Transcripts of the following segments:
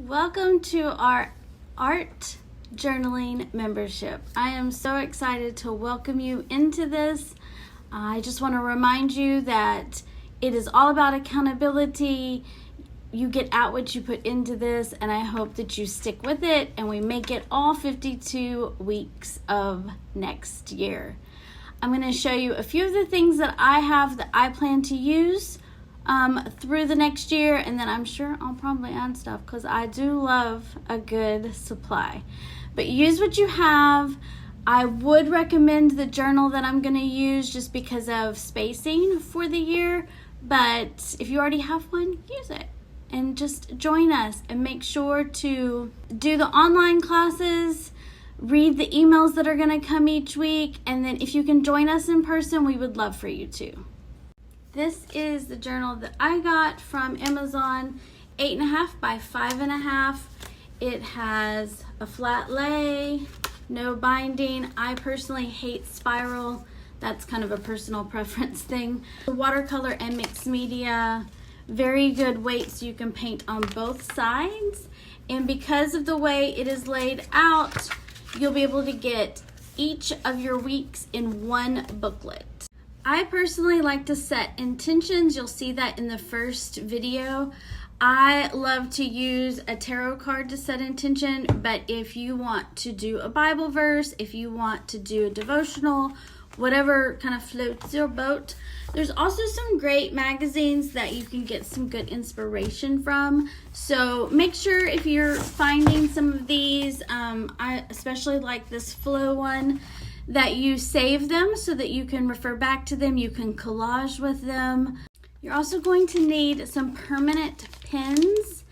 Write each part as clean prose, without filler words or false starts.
Welcome to our art journaling membership. I am so excited to welcome you into this. I just want to remind you that it is all about accountability. You get out what you put into this, and I hope that you stick with it and we make it all 52 weeks of next year. I'm going to show you a few of the things that I have that I plan to use through the next year, and then I'm sure I'll probably add stuff because I do love a good supply. But use what you have. I would recommend the journal that I'm going to use just because of spacing for the year, but if you already have one, use it and just join us and make sure to do the online classes, read the emails that are going to come each week, and then if you can join us in person, we would love for you to. This is the journal that I got from Amazon, 8.5 by 5.5. It has a flat lay, no binding. I personally hate spiral. That's kind of a personal preference thing. Watercolor and mixed media, very good weight so you can paint on both sides. And because of the way it is laid out, you'll be able to get each of your weeks in one booklet. I personally like to set intentions. You'll see that in the first video. I love to use a tarot card to set intention, but if you want to do a Bible verse, if you want to do a devotional, whatever kind of floats your boat. There's also some great magazines that you can get some good inspiration from. So make sure if you're finding some of these, I especially like this Flow one, that you save them so that you can refer back to them. You can collage with them. You're also going to need some permanent pens.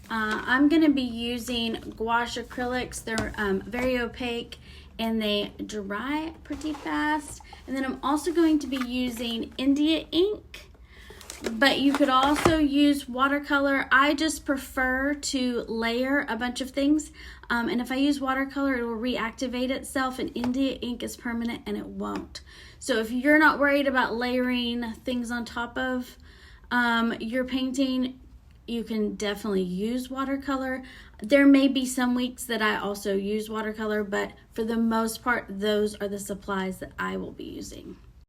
I'm going to be using gouache acrylics. They're very opaque and they dry pretty fast. And then I'm also going to be using India ink, but you could also use watercolor. I just prefer to layer a bunch of things. And if I use watercolor, it will reactivate itself, and India ink is permanent and it won't. So if you're not worried about layering things on top of your painting, you can definitely use watercolor. There may be some weeks that I also use watercolor, but for the most part, those are the supplies that I will be using.